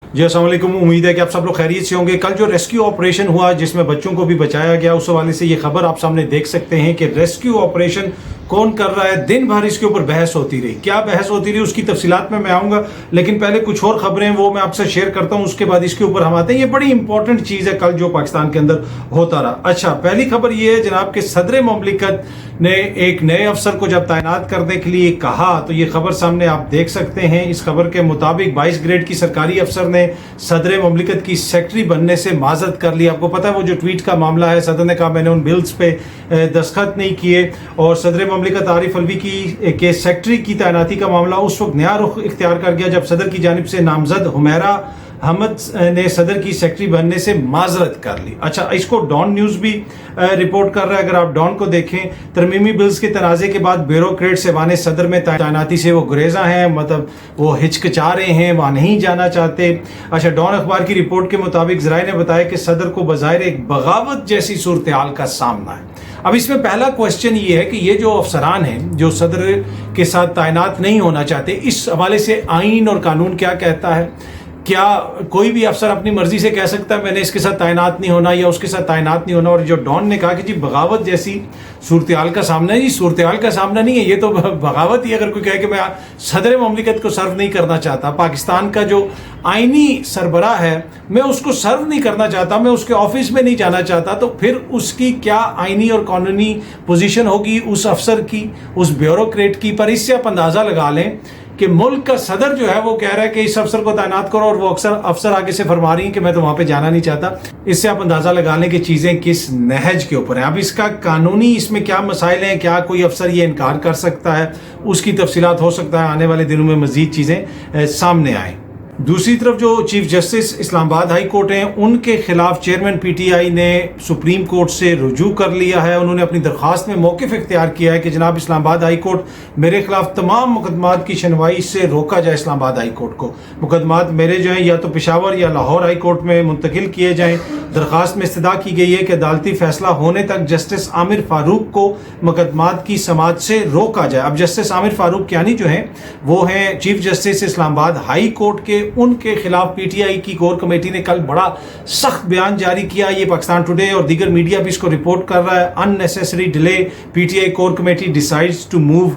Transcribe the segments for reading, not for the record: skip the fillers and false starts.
जी अस्सलाम वालेकुम। उम्मीद है कि आप सब लोग खैरियत से होंगे। कल जो रेस्क्यू ऑपरेशन हुआ जिसमें बच्चों को भी बचाया गया, उस हवाले से ये खबर आप सामने देख सकते हैं कि रेस्क्यू ऑपरेशन कौन कर रहा है। दिन भर इसके ऊपर बहस होती रही। क्या बहस होती रही उसकी तफसीलात में मैं आऊँगा, लेकिन पहले कुछ और खबरें वो मैं आपसे शेयर करता हूँ, उसके बाद इसके ऊपर हम आते हैं। ये बड़ी इंपॉर्टेंट चीज़ है कल जो पाकिस्तान के अंदर होता रहा। अच्छा, पहली खबर ये है जनाब के सदर मुमलिकत ने एक नए अफसर को जब तैनात करने के लिए कहा, तो ये खबर सामने आप देख सकते हैं। इस खबर के मुताबिक 22 ग्रेड की सरकारी अफसर ने सदर मुमलिकत की सेक्रेटरी बनने से माजरत कर ली। आपको पता है वो जो ट्वीट का मामला है, सदर ने कहा मैंने उन बिल्स पे दस्तखत नहीं किए, और सदर मुमलिकत आरिफ अलवी के सेक्रेटरी की तैनाती का मामला उस वक्त नया रुख इख्तियार कर गया जब सदर की जानिब से नामजद हुमैरा अहमद ने सदर की सेक्रेटरी बनने से माजरत कर ली। अच्छा, इसको डॉन न्यूज़ भी रिपोर्ट कर रहा है। अगर आप डॉन को देखें, तरमीमी बिल्स के तनाज़े के बाद ब्यूरोक्रेट सेवाने सदर में तैनाती से वो गुरेजा हैं, मतलब वो हिचकिचा रहे हैं, वहाँ नहीं जाना चाहते। अच्छा, डॉन अखबार की रिपोर्ट के मुताबिक ज़राए ने बताया कि सदर को बज़ाहिर एक बगावत जैसी सूरत हाल का सामना है। अब इसमें पहला क्वेश्चन ये है कि ये जो अफसरान हैं जो सदर के साथ तैनात नहीं होना चाहते, इस हवाले से आइन और कानून क्या कहता है? क्या कोई भी अफसर अपनी मर्जी से कह सकता है मैंने इसके साथ तैनात नहीं होना या उसके साथ तैनात नहीं होना? और जो डॉन ने कहा कि जी बगावत जैसी सूरत हाल का सामना है, जी सूरत हाल का सामना नहीं है, ये तो बगावत ही। अगर कोई कहे कि मैं सदर मुमलिकत को सर्व नहीं करना चाहता, पाकिस्तान का जो आइनी सरबराह है मैं उसको सर्व नहीं करना चाहता, मैं उसके ऑफिस में नहीं जाना चाहता, तो फिर उसकी क्या आइनी और कानूनी पोजीशन होगी उस अफसर की, उस ब्यूरोक्रेट की? पर इससे आप अंदाज़ा लगा लें कि मुल्क का सदर जो है वो कह रहा है कि इस अफसर को तैनात करो, और वो अफसर आगे से फरमा रही है कि मैं तो वहां पे जाना नहीं चाहता। इससे आप अंदाजा लगा लें कि चीजें किस नहज के ऊपर हैं। अब इसका कानूनी इसमें क्या मसाइल हैं, क्या कोई अफसर ये इनकार कर सकता है, उसकी तफसीलात हो सकता है आने वाले दिनों में मजीद चीजें सामने आएँ। दूसरी तरफ जो chief justice Islamabad high court हैं, उनके खिलाफ चेयरमैन पीटीआई ने सुप्रीम कोर्ट से रुजू कर लिया है। उन्होंने अपनी दरख्वास्त में मौक़िफ़ इख्तियार किया है कि जनाब इस्लामाबाद हाई कोर्ट मेरे खिलाफ तमाम मुकदमात की सुनवाई से रोका जाए। इस्लामाबाद हाई कोर्ट को मुकदमात मेरे जो हैं या तो पेशावर या लाहौर हाई कोर्ट में मुंतकिल किए जाएँ। दरख्वास्त में इस्तदा की गई है कि अदालती फैसला होने तक जस्टिस आमिर फारूक को मुकदमात की समाअत से रोका जाए। अब जस्टिस आमिर फारूक क्यानी जो हैं वो हैं chief justice Islamabad high court के। उनके खिलाफ पीटीआई की कोर कमेटी ने कल बड़ा सख्त बयान जारी किया। ये पाकिस्तान टुडे और दीगर मीडिया भी इसको रिपोर्ट कर रहा है। Unnecessary delay, PTI core committee decides to move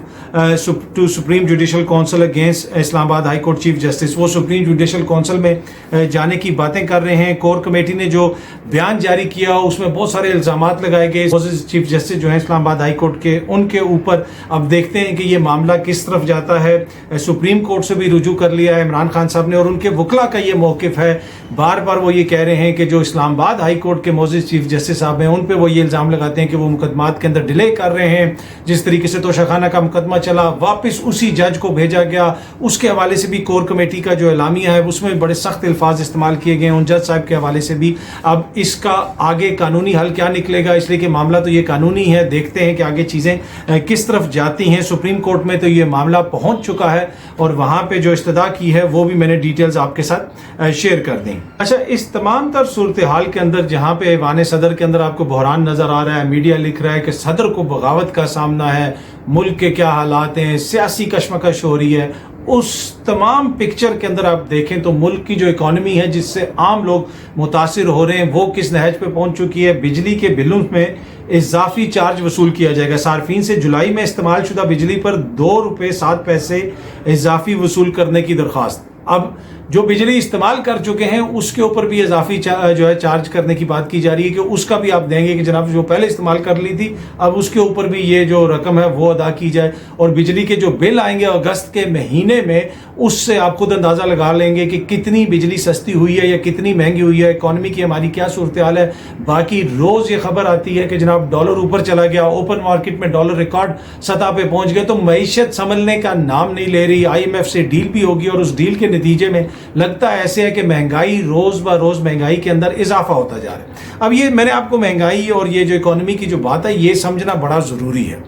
to supreme judicial council against Islamabad high court chief justice. वो सुप्रीम जुडिशल काउंसिल में जाने की बातें कर रहे हैं। कोर कमेटी ने जो बयान जारी किया उसमें बहुत सारे इल्जामात लगाए गए चीफ जस्टिस जो है इस्लामाबाद हाई कोर्ट के, उनके ऊपर। अब देखते हैं कि ये मामला किस तरफ जाता है। सुप्रीम कोर्ट से भी रुजू कर लिया है इमरान खान साहब ने, और उनके वकला का ये मौक़िफ़ है। बार बार वो ये कह रहे हैं कि जो इस्लामाबाद हाई कोर्ट के मौजूद चीफ जस्टिस साहब हैं उन पे वो ये इल्ज़ाम लगाते हैं कि वो मुकदमात के अंदर डिले कर रहे हैं। जिस तरीके से तोशाखाना का मुकदमा चला, वापस उसी जज को भेजा गया, उसके हवाले से भी कोर कमेटी का जो एलामिया है उसमें बड़े सख्त अल्फाज इस्तेमाल किए गए उन जज साहब के हवाले से भी। अब इसका आगे कानूनी हल क्या निकलेगा, इसलिए कि मामला तो ये कानूनी है। देखते हैं कि आगे चीज़ें किस तरफ जाती हैं। सुप्रीम कोर्ट में तो ये मामला पहुंच चुका है और वहाँ पे जो इस्तदा की है वो भी मैंने डिटेल्स आपके साथ शेयर कर दी। अच्छा, इस तमाम तर सूरत हाल के अंदर जहाँ पे ऐवान सदर के अंदर आपको बहरान नज़र आ रहा है, मीडिया लिख रहा है कि सदर को बगावत का सामना है, मुल्क के क्या हालात हैं, सियासी कशमकश हो रही है, उस तमाम पिक्चर के अंदर आप देखें तो मुल्क की जो इकॉनमी है जिससे आम लोग मुतासिर हो रहे हैं वो किस नहज पे पहुंच चुकी है। बिजली के बिलों में इजाफी चार्ज वसूल किया जाएगा। सार्फिन से जुलाई में इस्तेमाल शुदा बिजली पर ₹2.07 इजाफी वसूल करने की दरख्वास्त। अब जो बिजली इस्तेमाल कर चुके हैं उसके ऊपर भी इजाफी जो है चार्ज करने की बात की जा रही है कि उसका भी आप देंगे कि जनाब जो पहले इस्तेमाल कर ली थी अब उसके ऊपर भी ये जो रकम है वो अदा की जाए। और बिजली के जो बिल आएंगे अगस्त के महीने में, उससे आप खुद अंदाज़ा लगा लेंगे कि कितनी बिजली सस्ती हुई है या कितनी महंगी हुई है, इकॉनमी की हमारी क्या सूरत हाल है। बाकी रोज़ ये खबर आती है कि जनाब डॉलर ऊपर चला गया, ओपन मार्केट में डॉलर रिकॉर्ड सतह पे पहुंच गए, तो मईशत संभलने का नाम नहीं ले रही। IMF से डील भी होगी और उस डील के नतीजे में लगता ऐसे है कि महंगाई रोज़ ब रोज़ महंगाई के अंदर इजाफा होता जा रहा है। अब ये मैंने आपको महंगाई और ये जो इकॉनमी की जो बात है ये समझना बड़ा ज़रूरी है।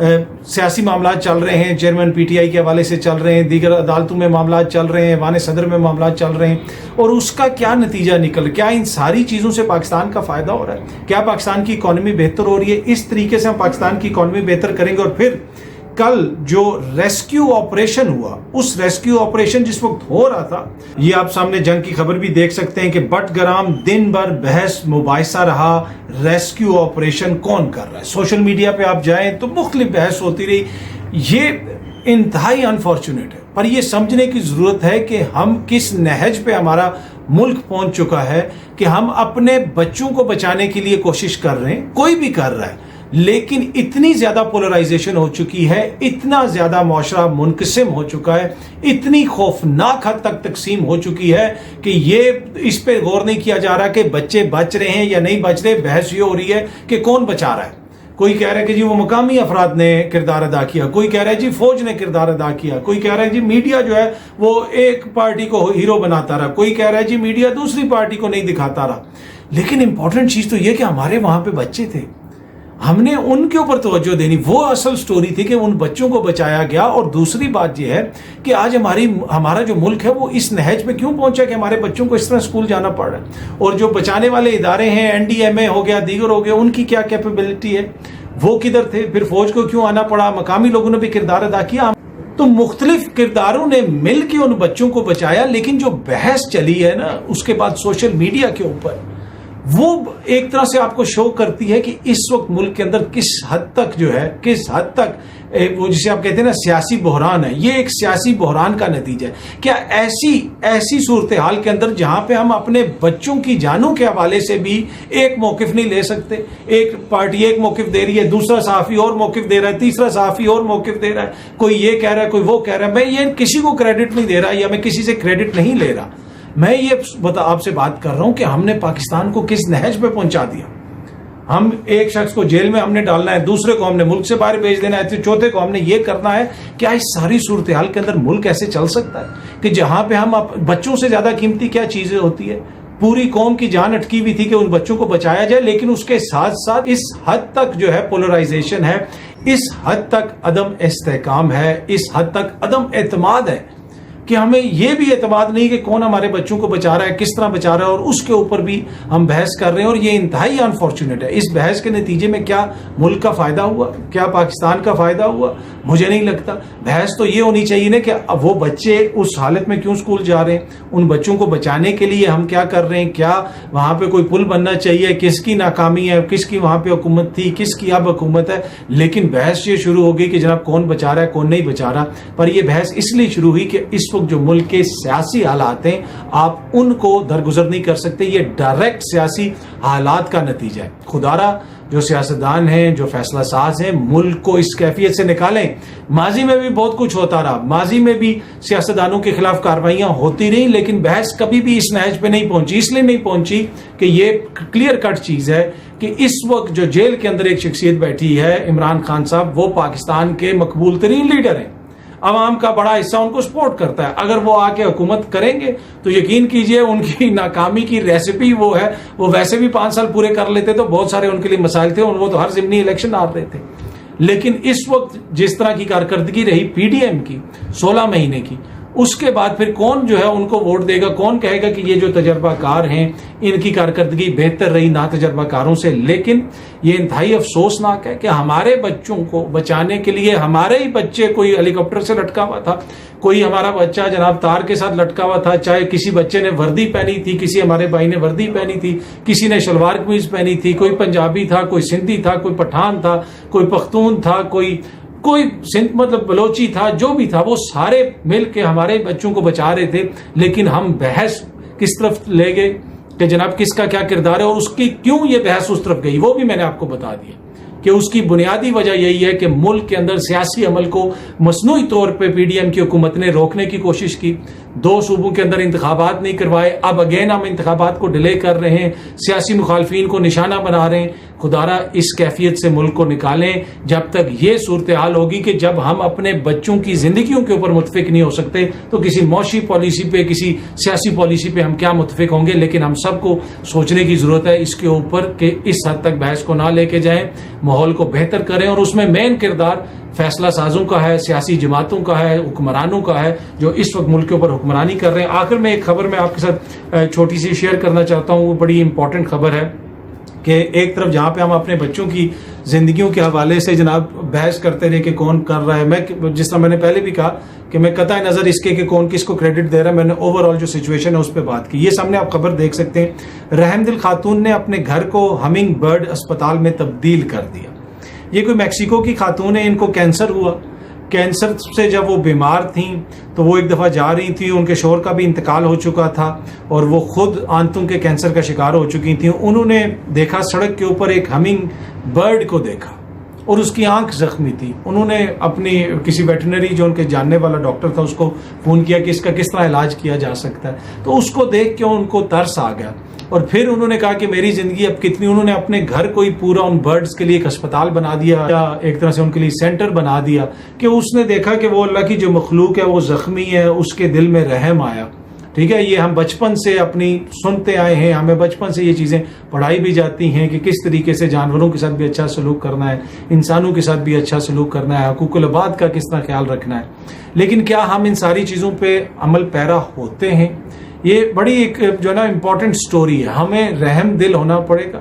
सियासी मामला चल रहे हैं, चेयरमैन पीटीआई के हवाले से चल रहे हैं, दीगर अदालतों में मामला चल रहे हैं, ऐवान सदर में मामला चल रहे हैं, और उसका क्या नतीजा निकल, क्या इन सारी चीज़ों से पाकिस्तान का फ़ायदा हो रहा है? क्या पाकिस्तान की इकॉनमी बेहतर हो रही है? इस तरीके से हम पाकिस्तान की इकॉनमी बेहतर करेंगे और फिर कल जो रेस्क्यू ऑपरेशन हुआ, उस रेस्क्यू ऑपरेशन जिस वक्त हो रहा था, ये आप सामने जंग की खबर भी देख सकते हैं कि बटग्राम दिन भर बहस मुबाहिसा रहा, रेस्क्यू ऑपरेशन कौन कर रहा है। सोशल मीडिया पे आप जाएं तो मुख्तलिफ बहस होती रही। ये इंतहाई अनफॉर्चुनेट है, पर यह समझने की जरूरत है कि हम किस नहज पे हमारा मुल्क पहुंच चुका है कि हम अपने बच्चों को बचाने के लिए कोशिश कर रहे हैं, कोई भी कर रहा है, लेकिन इतनी ज्यादा पोलराइजेशन हो चुकी है, इतना ज्यादा मुआशरा मुनक़सिम हो चुका है, इतनी खौफनाक हद तक तकसीम हो चुकी है कि ये इस पे गौर नहीं किया जा रहा कि बच्चे बच रहे हैं या नहीं बच रहे। बहस ये हो रही है कि कौन बचा रहा है। कोई कह रहा है कि जी वो मकामी अफराद ने किरदार अदा किया, कोई कह रहा है जी फौज ने किरदार अदा किया, कोई कह रहा है जी मीडिया जो है वो एक पार्टी को हीरो बनाता रहा, कोई कह रहा है जी मीडिया दूसरी पार्टी को नहीं दिखाता रहा। लेकिन इंपॉर्टेंट चीज तो ये कि हमारे वहां पे बच्चे थे, हमने उनके ऊपर तवज्जो देनी, वो असल स्टोरी थी कि उन बच्चों को बचाया गया। और दूसरी बात यह है कि आज हमारा जो मुल्क है वो इस नहज पे क्यों पहुंचा कि हमारे बच्चों को इस तरह स्कूल जाना पड़ रहा है। और जो बचाने वाले इदारे हैं, एनडीएमए हो गया, दीगर हो गया, उनकी क्या कैपेबिलिटी है, वो किधर थे, फिर फौज को क्यों आना पड़ा, मकामी लोगों ने भी किरदार अदा किया। तो मुख्तलिफ किरदारों ने मिल के उन बच्चों को बचाया। लेकिन जो बहस चली है ना उसके बाद सोशल मीडिया के ऊपर, वो एक तरह से आपको शो करती है कि इस वक्त मुल्क के अंदर किस हद तक जो है, किस हद तक वो जिसे आप कहते हैं ना सियासी बहरान है, ये एक सियासी बहरान का नतीजा है। क्या ऐसी सूरत हाल के अंदर जहां पे हम अपने बच्चों की जानों के हवाले से भी एक मौकिफ नहीं ले सकते, एक पार्टी एक मौकिफ दे रही है, दूसरा सहाफी और मौकिफ दे रहा है, तीसरा सहाफी और मौकिफ दे रहा है, कोई ये कह रहा है, कोई वो कह रहा है। मैं ये किसी को क्रेडिट नहीं दे रहा या मैं किसी से क्रेडिट नहीं ले रहा, मैं ये आपसे बात कर रहा हूं कि हमने पाकिस्तान को किस नहज पे पहुंचा दिया। हम एक शख्स को जेल में हमने डालना है, दूसरे को हमने मुल्क से बाहर भेज देना है, चौथे को हमने ये करना है। क्या इस सारी सूरत हाल के अंदर मुल्क ऐसे चल सकता है कि जहां पे हम बच्चों से ज्यादा कीमती क्या चीजें होती है, पूरी कौम की जान अटकी हुई थी कि उन बच्चों को बचाया जाए, लेकिन उसके साथ साथ इस हद तक जो है पोलराइजेशन है, इस हद तक अदम इस्तेहकाम है, इस हद तक अदम एतमाद है कि हमें यह भी एतमाद नहीं कि कौन हमारे बच्चों को बचा रहा है, किस तरह बचा रहा है, और उसके ऊपर भी हम बहस कर रहे हैं। और ये इंतहाई अनफॉर्चुनेट है। इस बहस के नतीजे में क्या मुल्क का फायदा हुआ, क्या पाकिस्तान का फायदा हुआ? मुझे नहीं लगता। बहस तो ये होनी चाहिए ना कि अब वो बच्चे उस हालत में क्यों स्कूल जा रहे हैं, उन बच्चों को बचाने के लिए हम क्या कर रहे हैं, क्या वहां पे कोई पुल बनना चाहिए, किसकी नाकामी है, किसकी वहां पे हुकूमत थी, किसकी अब हुकूमत है। लेकिन बहस ये शुरू हो गई कि जनाब कौन बचा रहा है, कौन नहीं बचा रहा। पर यह बहस इसलिए शुरू हुई कि इस जो मुल्क के सियासी हालात हैं आप उनको दरगुजर नहीं कर सकते, ये डायरेक्ट सियासी हालात का नतीजा है। खुदारा जो सियासतदान हैं, जो फैसला साज हैं, मुल्क को इस कैफियत से निकालें। माजी में भी बहुत कुछ होता रहा, माजी में भी सियासतदानों के खिलाफ कार्रवाइयां होती रही, लेकिन बहस कभी भी इस नहज पे नहीं पहुंची। इसलिए नहीं पहुंची कि ये क्लियर कट चीज है कि इस वक्त जो जेल के अंदर एक शख्सियत बैठी है इमरान खान साहब, वो पाकिस्तान के मकबूल तरीन लीडर हैं, अवाम का बड़ा हिस्सा उनको सपोर्ट करता है। अगर वो आके हुकूमत करेंगे तो यकीन कीजिए उनकी नाकामी की रेसिपी वो है, वो वैसे भी 5 साल पूरे कर लेते तो बहुत सारे उनके लिए मसाइल थे, वो तो हर ज़िमनी इलेक्शन आ रहे थे। लेकिन इस वक्त जिस तरह की कारकर्दगी रही पीडीएम की 16 महीने की, उसके बाद फिर कौन जो है उनको वोट देगा, कौन कहेगा कि ये जो तजर्बाकार हैं इनकी कारकर्दगी बेहतर रही ना तजर्बाकारों से। लेकिन ये इंतहाई अफसोसनाक है कि हमारे बच्चों को बचाने के लिए हमारे ही बच्चे, कोई हेलीकॉप्टर से लटका हुआ था, कोई हमारा बच्चा जनाब तार के साथ लटका हुआ था, चाहे किसी बच्चे ने वर्दी पहनी थी, किसी हमारे भाई ने वर्दी पहनी थी, किसी ने शलवार कमीज पहनी थी, कोई पंजाबी था, कोई सिंधी था, कोई पठान था, कोई पख्तून था, कोई सिंध मतलब बलोची था, जो भी था, वो सारे मिल के हमारे बच्चों को बचा रहे थे। लेकिन हम बहस किस तरफ ले गए कि जनाब किसका क्या किरदार है और उसकी क्यों ये बहस उस तरफ गई, वो भी मैंने आपको बता दिया कि उसकी बुनियादी वजह यही है कि मुल्क के अंदर सियासी अमल को मसनूई तौर पे पीडीएम की हुकूमत ने रोकने की कोशिश की। 2 सूबों के अंदर इंतखाबात नहीं करवाए, अब अगेन हम इंतखाबात को डिले कर रहे हैं, सियासी मुखालफिन को निशाना बना रहे हैं। खुदारा इस कैफियत से मुल्क को निकालें। जब तक ये सूरत हाल होगी कि जब हम अपने बच्चों की जिंदगियों के ऊपर मुतफिक नहीं हो सकते तो किसी मौशी पॉलिसी पे, किसी सियासी पॉलिसी पे हम क्या मुतफिक होंगे। लेकिन हम सबको सोचने की जरूरत है इसके ऊपर कि इस हद तक बहस को ना लेके जाएं, माहौल को बेहतर करें। और उसमें मेन किरदार फैसला साजों का है, सियासी जमातों का है, हुक्मरानों का है जो इस वक्त मुल्क के ऊपर हुक्मरानी कर रहे हैं। आखिर में एक खबर मैं आपके साथ छोटी सी शेयर करना चाहता हूँ, वो बड़ी इंपॉर्टेंट खबर है کہ ایک طرف جہاں پہ ہم اپنے بچوں کی زندگیوں کے حوالے سے جناب بحث کرتے رہے کہ کون کر رہا ہے، میں جس طرح میں نے پہلے بھی کہا کہ میں قطع نظر اس کے کہ کون کس کو کریڈٹ دے رہا ہے، میں نے اوور آل جو سچویشن ہے اس پہ بات کی. یہ سامنے آپ خبر دیکھ سکتے ہیں، رحم دل خاتون نے اپنے گھر کو ہمنگ برڈ اسپتال میں تبدیل کر دیا. یہ کوئی میکسیکو کی خاتون ہے، ان کو کینسر ہوا. کینسر سے جب وہ بیمار تھیں تو وہ ایک دفعہ جا رہی تھیں، ان کے شوہر کا بھی انتقال ہو چکا تھا اور وہ خود آنتوں کے کینسر کا شکار ہو چکی تھیں. انہوں نے دیکھا سڑک کے اوپر ایک ہمنگ برڈ کو دیکھا اور اس کی آنکھ زخمی تھی. انہوں نے اپنی کسی ویٹرنری جو ان کے جاننے والا ڈاکٹر تھا اس کو فون کیا کہ اس کا کس طرح علاج کیا جا سکتا ہے. تو اس کو دیکھ کے ان کو ترس آ گیا اور پھر انہوں نے کہا کہ میری زندگی اب کتنی. انہوں نے اپنے گھر کو ہی پورا ان برڈز کے لیے ایک اسپتال بنا دیا یا ایک طرح سے ان کے لیے سینٹر بنا دیا کہ اس نے دیکھا کہ وہ اللہ کی جو مخلوق ہے وہ زخمی ہے، اس کے دل میں رحم آیا. ٹھیک ہے، یہ ہم بچپن سے اپنی سنتے آئے ہیں، ہمیں بچپن سے یہ چیزیں پڑھائی بھی جاتی ہیں کہ کس طریقے سے جانوروں کے ساتھ بھی اچھا سلوک کرنا ہے، انسانوں کے ساتھ بھی اچھا سلوک کرنا ہے، حقوق العباد کا کس طرح خیال رکھنا ہے. لیکن کیا ہم ان ساری چیزوں پہ عمل پیرا ہوتے ہیں؟ یہ بڑی ایک جو ہے نا امپورٹنٹ سٹوری ہے. ہمیں رحم دل ہونا پڑے گا،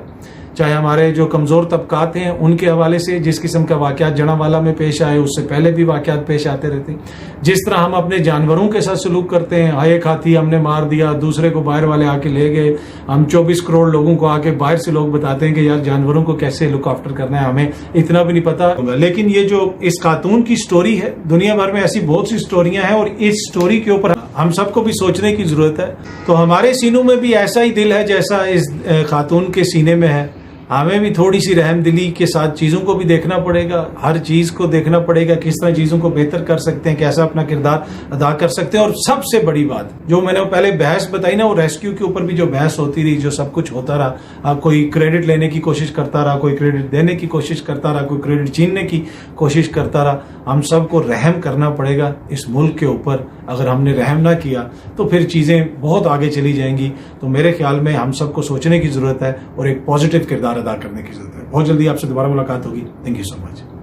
چاہے ہمارے جو کمزور طبقات ہیں ان کے حوالے سے جس قسم کا واقعات جڑاوالا میں پیش آئے، اس سے پہلے بھی واقعات پیش آتے رہتے ہیں. جس طرح ہم اپنے جانوروں کے ساتھ سلوک کرتے ہیں، ایک ہاتھی ہم نے مار دیا، دوسرے کو باہر والے آ کے لے گئے. ہم 24 کروڑ لوگوں کو آ کے باہر سے لوگ بتاتے ہیں کہ یار جانوروں کو کیسے لک آفٹر کرنا ہے، ہمیں اتنا بھی نہیں پتا. لیکن یہ جو اس خاتون کی سٹوری ہے، دنیا بھر میں ایسی بہت سی سٹوریاں ہیں اور اس سٹوری کے اوپر ہم سب کو بھی سوچنے کی ضرورت ہے. تو ہمارے سینوں میں بھی ایسا ہی دل ہے جیسا اس خاتون کے سینے میں ہے. ہمیں بھی تھوڑی سی رحم دلی کے ساتھ چیزوں کو بھی دیکھنا پڑے گا، ہر چیز کو دیکھنا پڑے گا، کس طرح چیزوں کو بہتر کر سکتے ہیں، کیسا اپنا کردار ادا کر سکتے ہیں. اور سب سے بڑی بات جو میں نے پہلے بحث بتائی نا، وہ ریسکیو کے اوپر بھی جو بحث ہوتی رہی، جو سب کچھ ہوتا رہا، کوئی کریڈٹ لینے کی کوشش کرتا رہا، کوئی کریڈٹ دینے کی کوشش کرتا رہا، کوئی کریڈٹ چھیننے کی کوشش کرتا رہا. ہم سب کو رحم کرنا پڑے گا اس ملک کے اوپر. اگر ہم نے رحم نہ کیا تو پھر چیزیں بہت آگے چلی جائیں گی. تو میرے خیال میں ہم سب کو سوچنے کی ضرورت ہے اور ایک پازیٹیو کردار ادا کرنے کی ضرورت ہے. بہت جلدی آپ سے دوبارہ ملاقات ہوگی. Thank you so much.